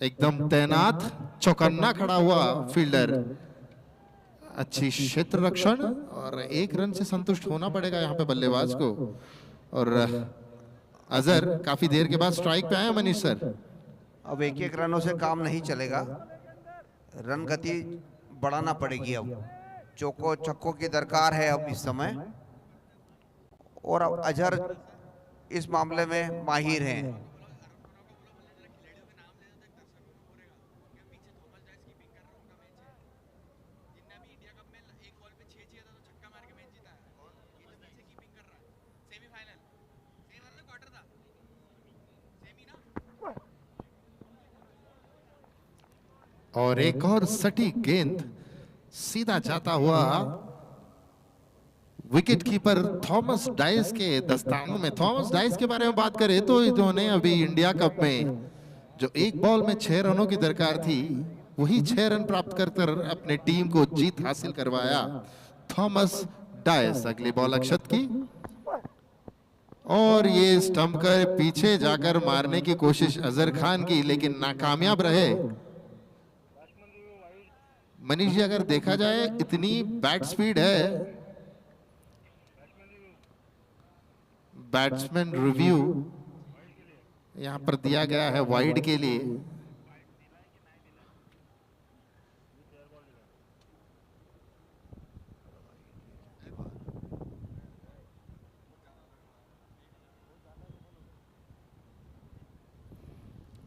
एकदम तैनात, चौकन्ना खड़ा हुआ फील्डर। अच्छी क्षेत्र रक्षण और एक रन से संतुष्ट होना पड़ेगा यहाँ पे बल्लेबाज को। और अजहर काफी देर के बाद स्ट्राइक पे आए मनीष सर। अब एक एक रनों से काम नहीं चलेगा, रन गति बढ़ाना पड़ेगी। अब चौको छक्कों की दरकार है अब इस समय, और अब अजहर इस मामले में माहिर हैं। और एक और सटीक गेंद सीधा जाता हुआ विकेट कीपर थॉमस डाइस के दस्तानों में। थॉमस डाइस के बारे में बात करें तो इन्होंने अभी इंडिया कप में जो एक बॉल में 6 रनों की दरकार थी, वही 6 रन प्राप्त कर अपने टीम को जीत हासिल करवाया थॉमस डाइस। अगली बॉल अक्षत की, और ये स्टंप कर पीछे जाकर मारने की कोशिश अजहर खान की, लेकिन नाकामयाब रहे। मनीष जी अगर देखा जाए इतनी बैट स्पीड है, बैट्समैन रिव्यू यहां पर दिया गया है वाइड के लिए।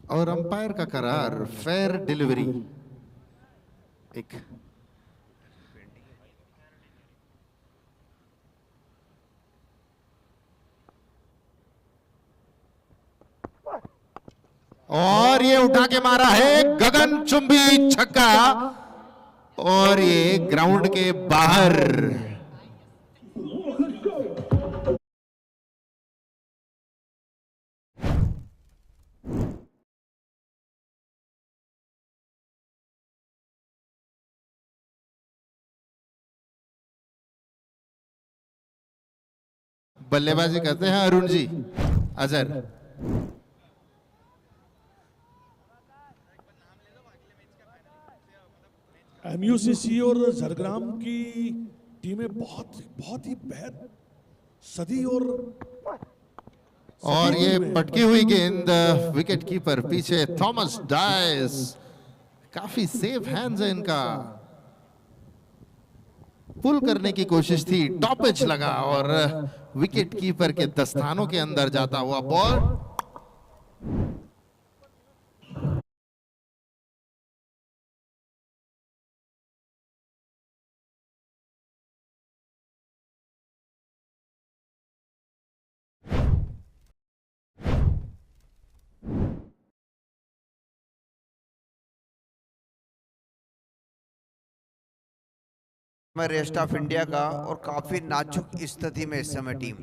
और अंपायर का करार फेयर डिलीवरी। एक और ये उठा के मारा है गगनचुंबी छक्का और ये ग्राउंड के बाहर। बल्लेबाजी करते हैं अरुण जी अजहर। एमयूसीसी और झरग्राम की टीमें बहुत बहुत ही बेहद सदी और ये पटकी हुई गेंद विकेट कीपर पीछे थॉमस डायस। काफी सेफ हैंड्स है इनका। पुल करने की कोशिश थी, टॉप एज लगा और विकेट कीपर के दस्तानों के अंदर जाता हुआ बॉल। में रेस्ट ऑफ इंडिया का और काफी नाजुक स्थिति में इस समय टीम।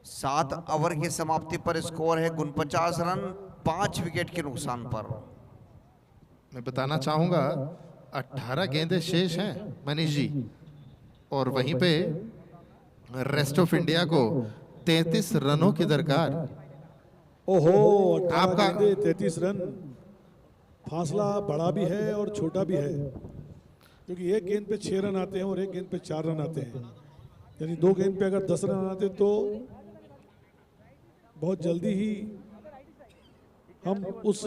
7 ओवर की समाप्ति पर स्कोर है 49 रन 5 विकेट के नुकसान पर। मैं बताना चाहूंगा 18 गेंदें शेष हैं मनीष जी और वहीं पे रेस्ट ऑफ इंडिया को 33 रनों की दरकार। ओहो आपका 33 रन। फासला बड़ा भी है और छोटा भी है, क्योंकि एक गेंद पे 6 रन आते हैं और एक गेंद पे 4 रन आते हैं। यानी 2 गेंद पे अगर 10 रन आते तो बहुत जल्दी ही हम उस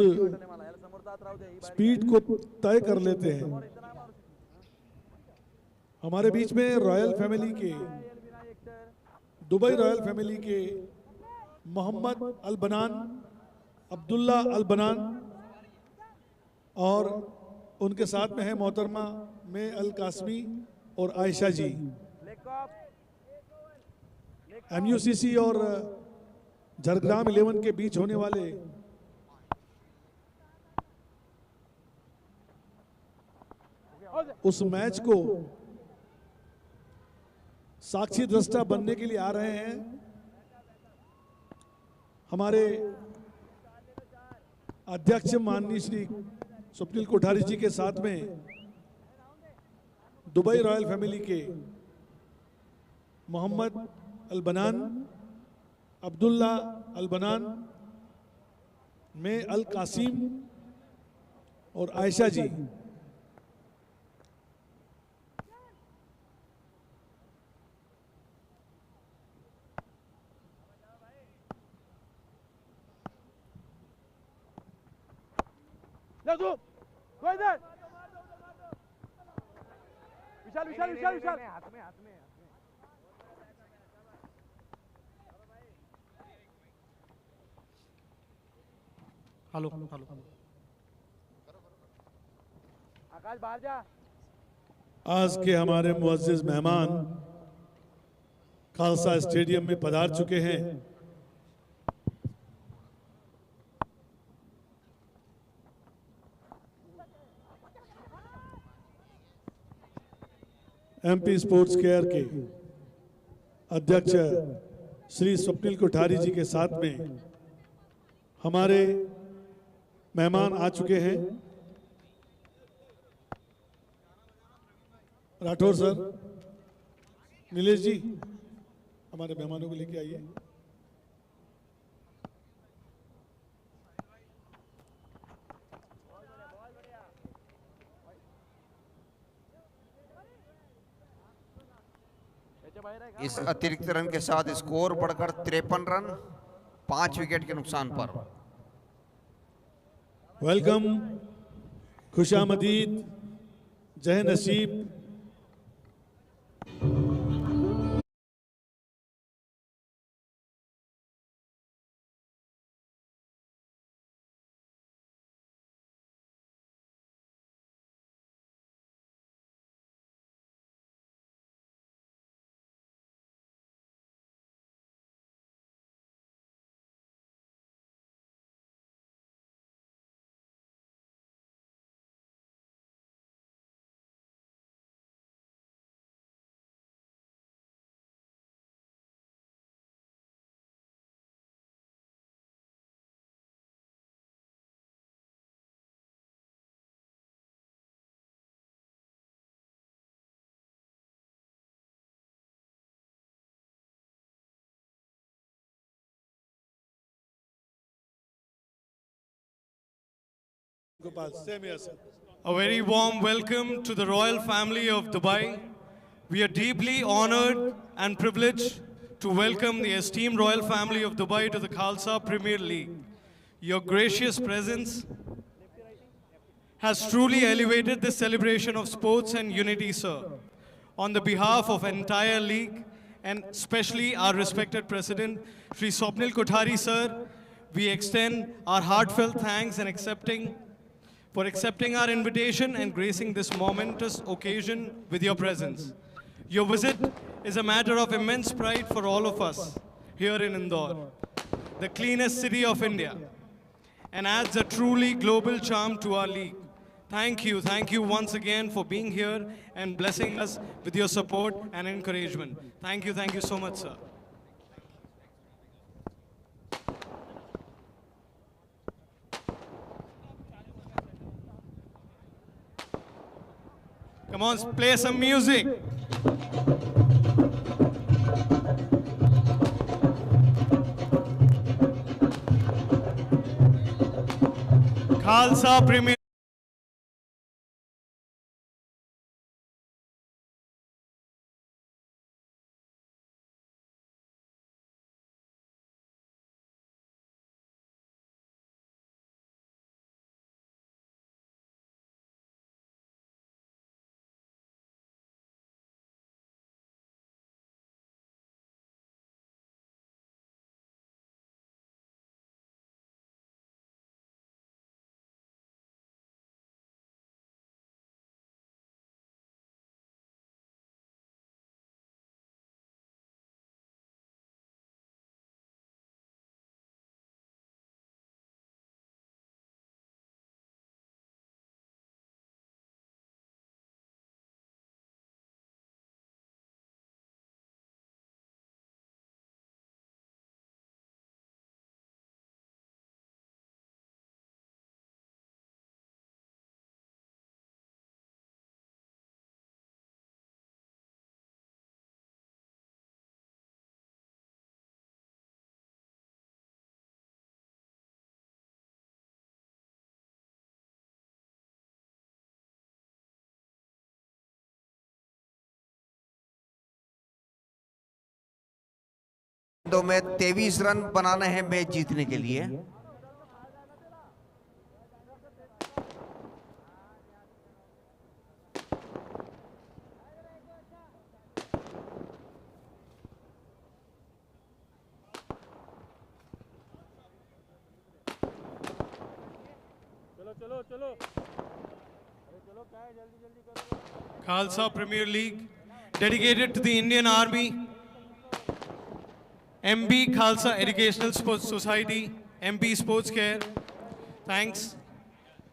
स्पीड को तय कर लेते हैं। हमारे बीच में रॉयल फैमिली के, दुबई रॉयल फैमिली के मोहम्मद अल बनान, अब्दुल्ला अल बनान और उनके साथ में है मोहतरमा में अल कासमी और आयशा जी। एमयूसीसी और झरग्राम 11 के बीच होने वाले उस मैच को साक्षी दृष्टा बनने के लिए आ रहे हैं हमारे अध्यक्ष माननीय श्री स्वप्निल कोठारी जी के साथ में दुबई रॉयल फैमिली के मोहम्मद अल बनान, अब्दुल्ला अल बनान, में अल कासिम और आयशा जी। विशाल विशाल विशाल विशाल हाथ में हेलो आकाश बाहर जा। आज के हमारे मुअज्जिज मेहमान खालसा स्टेडियम में पधार चुके हैं। एमपी स्पोर्ट्स केयर के अध्यक्ष श्री स्वप्निल कोठारी जी के साथ में हमारे मेहमान आ चुके हैं। राठौर सर, नीलेश जी, हमारे मेहमानों को लेके आइए। इस अतिरिक्त रन के साथ स्कोर बढ़कर 53 रन 5 विकेट के नुकसान पर। वेलकम, खुशामदीद, जय नसीब। Gopal, same here, sir. A very warm welcome to the royal family of Dubai. We are deeply honored and privileged to welcome the esteemed royal family of Dubai to the Khalsa Premier League. Your gracious presence has truly elevated this celebration of sports and unity, sir. On the behalf of entire league and especially our respected president, Shri Swapnil Kothari, sir, we extend our heartfelt thanks and for accepting our invitation and gracing this momentous occasion with your presence. Your visit is a matter of immense pride for all of us here in Indore, the cleanest city of India, and adds a truly global charm to our league. Thank you once again for being here and blessing us with your support and encouragement. Thank you so much, sir. Come on, play some music. Khalsa Premier. दो में 23 run बनाने हैं match जीतने के लिए। Khalsa Premier League, dedicated to the Indian Army, MB Khalsa Educational Sports Society, MP Sports Care. Thanks,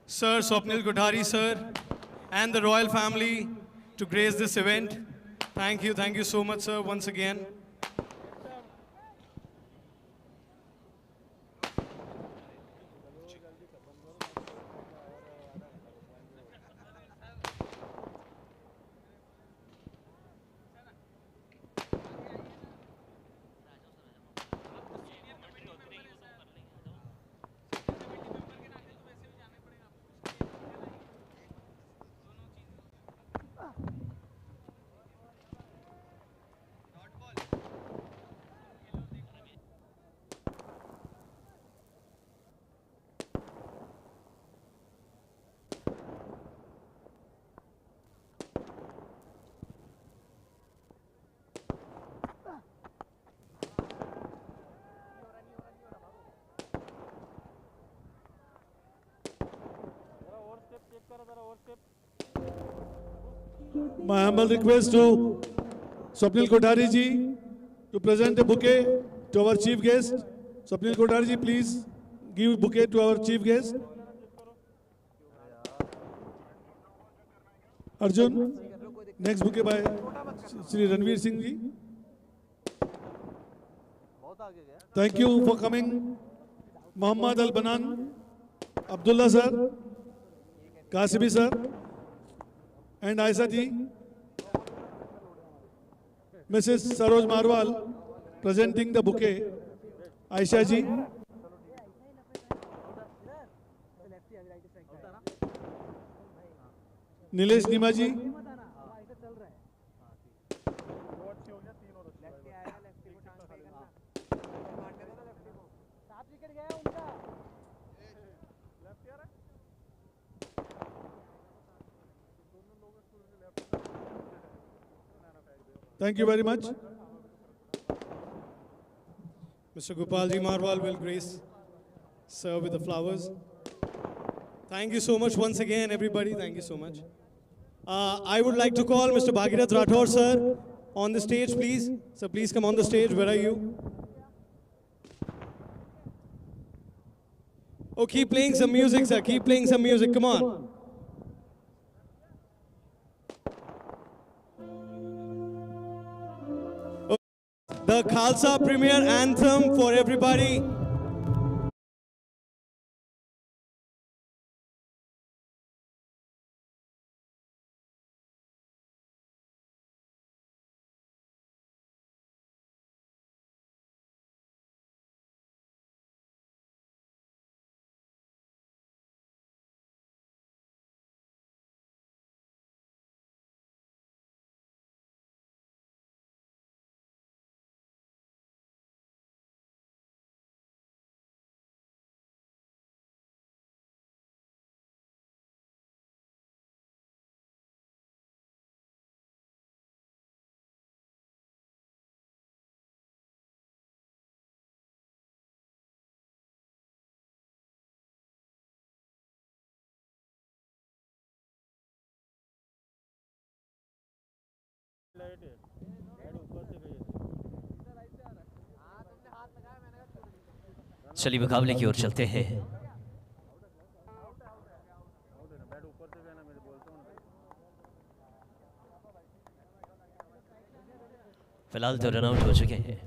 Sir Swapnil Kothari, sir, and the royal family to grace this event. Thank you so much, sir, once again. My humble request to Swapnil Kothari ji to present a bouquet to our chief guest. Swapnil Kothari ji, please give bouquet to our chief guest. Arjun, next bouquet by Shri Ranveer Singh ji. Thank you for coming. Muhammad Al Banan, Abdullah sir, Kasimi sir, and Aisa ji. Mrs. Saroj Marwal presenting the bouquet. Aisha ji. Nilesh नीमाजी, thank you very much. Mr. Gopalji Marwal will grace sir with the flowers. Thank you so much once again, everybody. Thank you so much. I would like to call Mr. Bhagirath Rathore, sir, on the stage, please. Sir, please come on the stage. Where are you? Oh, keep playing some music, sir. Keep playing some music. Come on. The Khalsa Premier Anthem for everybody. चलिए मुकाबले की ओर चलते हैं। फिलहाल तो run out हो चुके हैं।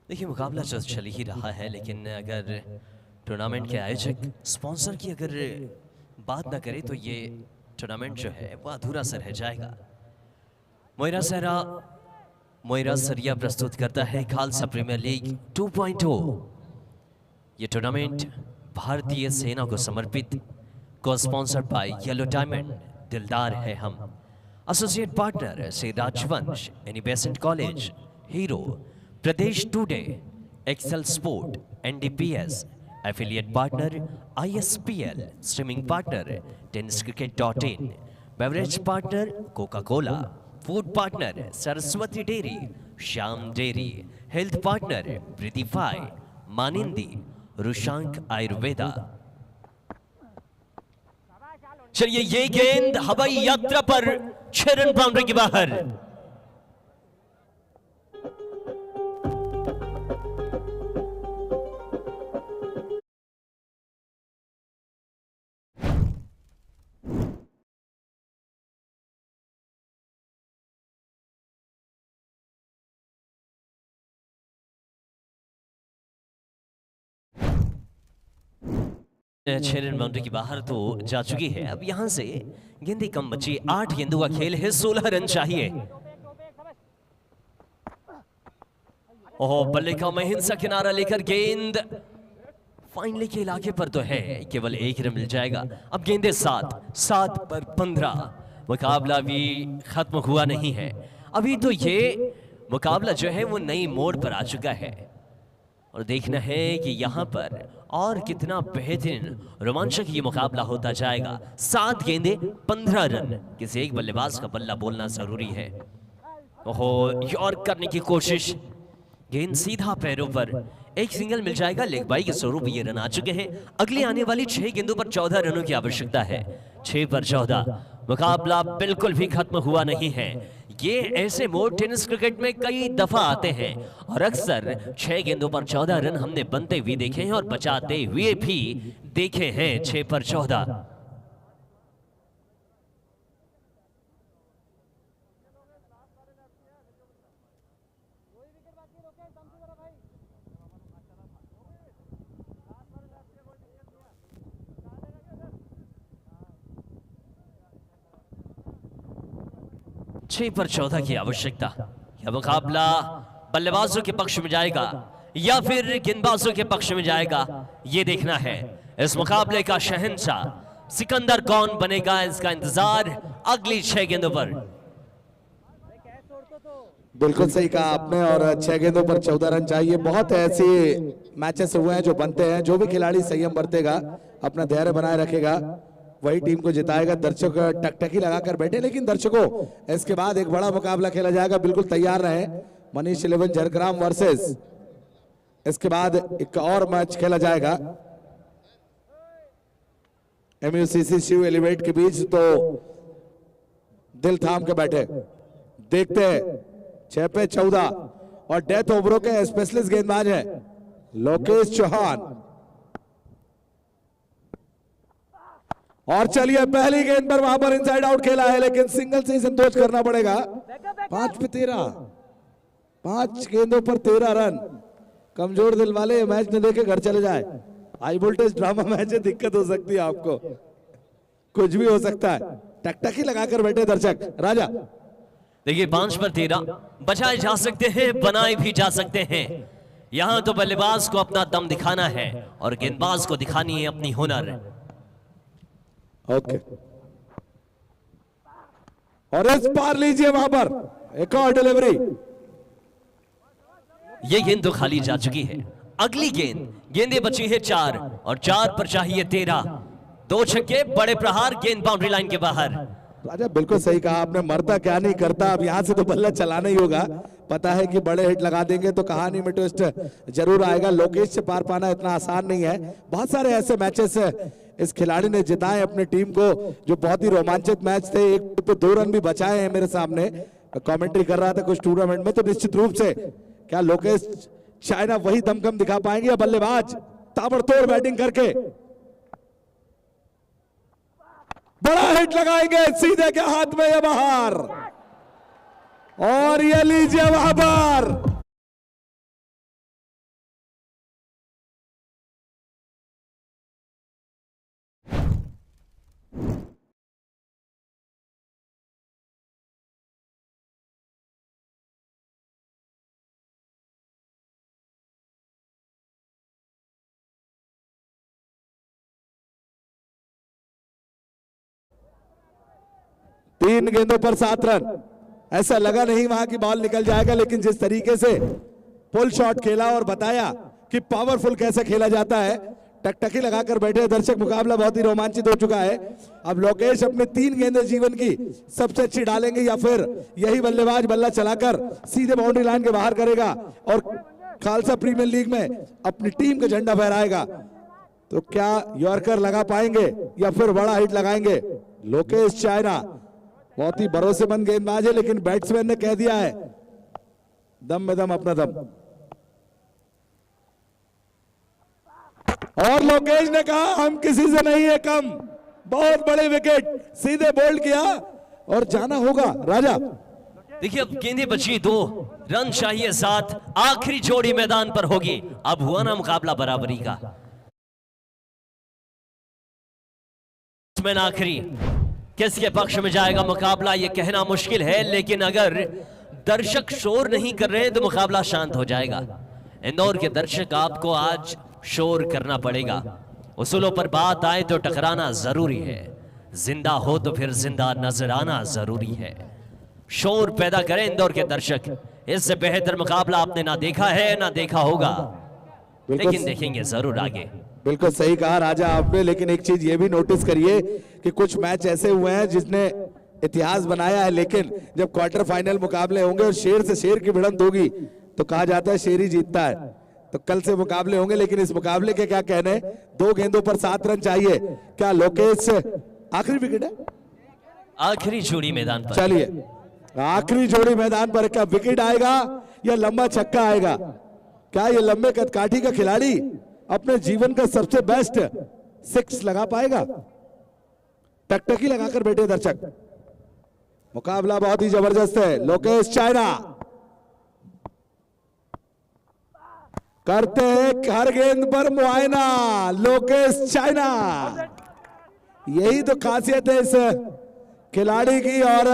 देखिए मुकाबला तो चल ही रहा है, लेकिन अगर टूर्नामेंट के आयोजक स्पॉन्सर की अगर बात ना करे तो ये टूर्नामेंट जो है वो अधूरा सा रह जाएगा। मोइरा सरिया प्रस्तुत करता है खालसा प्रीमियर लीग 2.0। ये टूर्नामेंट भारतीय सेना को समर्पित, को स्पॉन्सर्ड बाय येलो डायमंड, दिलदार है हम। एसोसिएट पार्टनर से Rajvansh, Annie Besant college, hero, Pradesh today, Excel sport, NDPS. Affiliate partner ISPL, streaming partner tenniscricket.in, beverage partner Coca Cola, food partner Saraswati dairy, Shyam dairy, health partner प्रीतिफाई, मानिंदी, रुशांक आयुर्वेदा। चलिए ये गेंद हवाई यात्रा पर 6 रन बाउंड्री के बाहर। छह रन बाउंड्री की बाहर तो जा चुकी है। अब यहां से गेंदें कम बची, 8 गेंदों का खेल है, 16 रन चाहिए। ओह, बल्ले का महिंसा किनारा लेकर गेंद फाइनली के इलाके पर तो है, केवल 1 रन मिल जाएगा। अब गेंदे 7 पर 15। मुकाबला भी खत्म हुआ नहीं है। अभी तो ये मुकाबला जो है वो नई मोड़ पर आ चुका है और देखना है कि यहाँ पर और कितना बेहतरीन रोमांचक ये मुकाबला होता जाएगा। 7 गेंदे 15 रन, किसी एक बल्लेबाज का बल्ला बोलना जरूरी है। ओहो, यॉर्क करने की कोशिश, गेंद सीधा पैरों पर, एक सिंगल मिल जाएगा। लेग बाई के स्वरूप ये रन आ चुके हैं। अगली आने वाली 6 गेंदों पर 14 रनों की आवश्यकता है। 6 पर 14, मुकाबला बिल्कुल भी खत्म हुआ नहीं है। ये ऐसे मोड टेनिस क्रिकेट में कई दफा आते हैं और अक्सर 6 गेंदों पर 14 रन हमने बनते हुए देखे हैं और बचाते हुए भी देखे हैं। 6 पर 14। छह पर 14 की आवश्यकता। यह मुकाबला बल्लेबाजों के पक्ष में जाएगा या फिर गेंदबाजों के पक्ष में जाएगा, ये देखना है। इस मुकाबले का शहंशाह सिकंदर कौन बनेगा, इसका इंतजार अगली 6 गेंदों पर। बिल्कुल सही कहा आपने, और 6 गेंदों पर 14 रन चाहिए। बहुत ऐसे मैचेस हुए हैं जो बनते हैं, जो भी खिलाड़ी संयम बरतेगा, अपना धैर्य बनाए रखेगा, वही टीम को जिताएगा। दर्शक टकटकी लगाकर बैठे, लेकिन दर्शकों इसके बाद एक बड़ा मुकाबला खेला जाएगा, बिल्कुल तैयार रहे। मनीष 11 झरग्राम वर्सेस, इसके बाद एक और मैच खेला जाएगा MUCC शिव एलिवेट के बीच। तो दिल थाम के बैठे, देखते हैं। 6 पे 14 और डेथ ओवरों के स्पेशलिस्ट गेंदबाज हैं लोकेश चौहान। और चलिए, पहली गेंद पर वहां पर इनसाइड आउट खेला है, लेकिन सिंगल से ही संतोष करना पड़ेगा। 5 पे 13, 5 गेंदों पर 13 रन। कमजोर दिल वाले ये मैच न देखे घर चले जाए। हाई वोल्टेज ड्रामा मैच है, दिक्कत हो सकती है आपको, कुछ भी हो सकता है। टकटकी लगाकर बैठे दर्शक। राजा देखिए, 5 पर 13 बचाए जा सकते हैं, बनाए भी जा सकते हैं। यहां तो बल्लेबाज को अपना दम दिखाना है और गेंदबाज को दिखानी है अपनी हुनर। ओके, और इस पार लीजिए, वहां पर एक और डिलीवरी। ये गेंद तो खाली जा चुकी है। अगली गेंदें बची है 4 और 4 पर चाहिए 13। 2 छक्के, बड़े प्रहार, गेंद बाउंड्री लाइन के बाहर। राजा बिल्कुल सही कहा आपने, मरता क्या नहीं करता। अब यहां से तो बल्ला चलाना ही होगा। पता है कि बड़े हिट लगा देंगे तो कहानी में ट्विस्ट जरूर आएगा। लोकेश से पार पाना इतना आसान नहीं है। बहुत सारे ऐसे मैचेस इस खिलाड़ी ने जिताए अपनी टीम को, जो बहुत ही रोमांचक मैच थे। एक पे 2 रन भी बचाए हैं मेरे सामने। कमेंट्री कर रहा था कुछ टूर्नामेंट में, तो निश्चित रूप से क्या लोकेश चाइना वही दमखम दिखा पाएंगे या बल्लेबाज ताबड़तोड़ बैटिंग करके बड़ा हिट लगाएंगे सीधे के हाथ में या बाहर? और ये लीजिए वहां पर तीन गेंदों पर 7 रन। ऐसा लगा नहीं वहां की बॉल निकल जाएगा, लेकिन जिस तरीके से पुल शॉट खेला और बताया कि पावरफुल कैसे खेला जाता है, टकटकी लगाकर बैठे दर्शक। मुकाबला बहुत ही रोमांचित हो चुका है। अब लोकेश अपने 3 गेंदें जीवन की सबसे अच्छी डालेंगे या फिर यही बल्लेबाज बल्ला चलाकर सीधे बाउंड्री लाइन के बाहर करेगा और खालसा प्रीमियर लीग में अपनी टीम का झंडा फहराएगा। तो क्या यॉर्कर लगा पाएंगे या फिर बड़ा हिट लगाएंगे? लोकेश चाइना बहुत ही भरोसेमंद गेंदबाज है, लेकिन बैट्समैन ने कह दिया है दम में दम, अपना दम। और लोकेश ने कहा हम किसी से नहीं है कम। बहुत बड़े विकेट, सीधे बोल्ड किया और जाना होगा। राजा देखिए, अब गेंदें बची 2, रन चाहिए 7। आखिरी जोड़ी मैदान पर होगी। अब हुआ ना मुकाबला बराबरी का। आखिरी किसके पक्ष में जाएगा मुकाबला, यह कहना मुश्किल है, लेकिन अगर दर्शक शोर नहीं कर रहे हैं तो मुकाबला शांत हो जाएगा। इंदौर के दर्शक, आपको आज शोर करना पड़ेगा। उसूलों पर बात आए तो टकराना जरूरी है, जिंदा हो तो फिर जिंदा नजर आना जरूरी है। शोर पैदा करें इंदौर के दर्शक। इससे बेहतर मुकाबला आपने ना देखा है ना देखा होगा, लेकिन देखेंगे जरूर आगे। बिल्कुल सही कहा राजा आपने, लेकिन एक चीज ये भी नोटिस करिए कि कुछ मैच ऐसे हुए हैं जिसने इतिहास बनाया है, लेकिन जब क्वार्टर फाइनल मुकाबले होंगे और शेर से शेर की भिड़ंत होगी तो कहा जाता है शेर ही जीतता है। तो कल से मुकाबले होंगे, लेकिन इस मुकाबले के क्या कहने। 2 गेंदों पर 7 रन चाहिए। क्या लोकेश आखिरी विकेट है? आखिरी जोड़ी मैदान पर। चलिए, आखिरी जोड़ी मैदान पर क्या विकेट आएगा या लंबा छक्का आएगा? क्या ये लंबे कदकाठी का खिलाड़ी अपने जीवन का सबसे बेस्ट 6 लगा पाएगा? टकटकी लगाकर बैठे दर्शक। मुकाबला बहुत ही जबरदस्त है। लोकेश चाइना करते हैं हर गेंद पर मुआयना। लोकेश चाइना, यही तो खासियत है इस खिलाड़ी की। और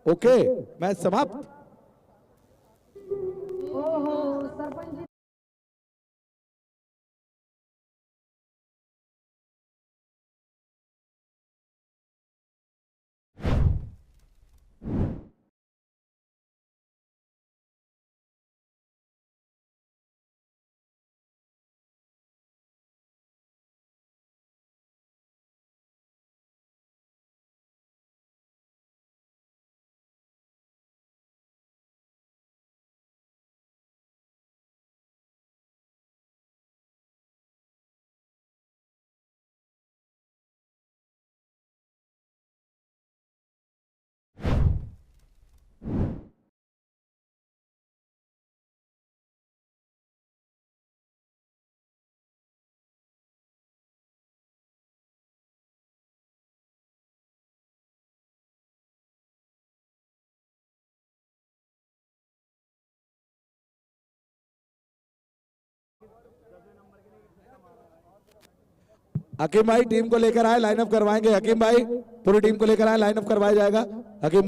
ओके, मैच समाप्त। हकीम भाई टीम को लेकर आए, लाइनअप करवाएंगे। हकीम भाई पूरी टीम को लेकर आए, लाइनअप करवाया जाएगा। हकीम भाई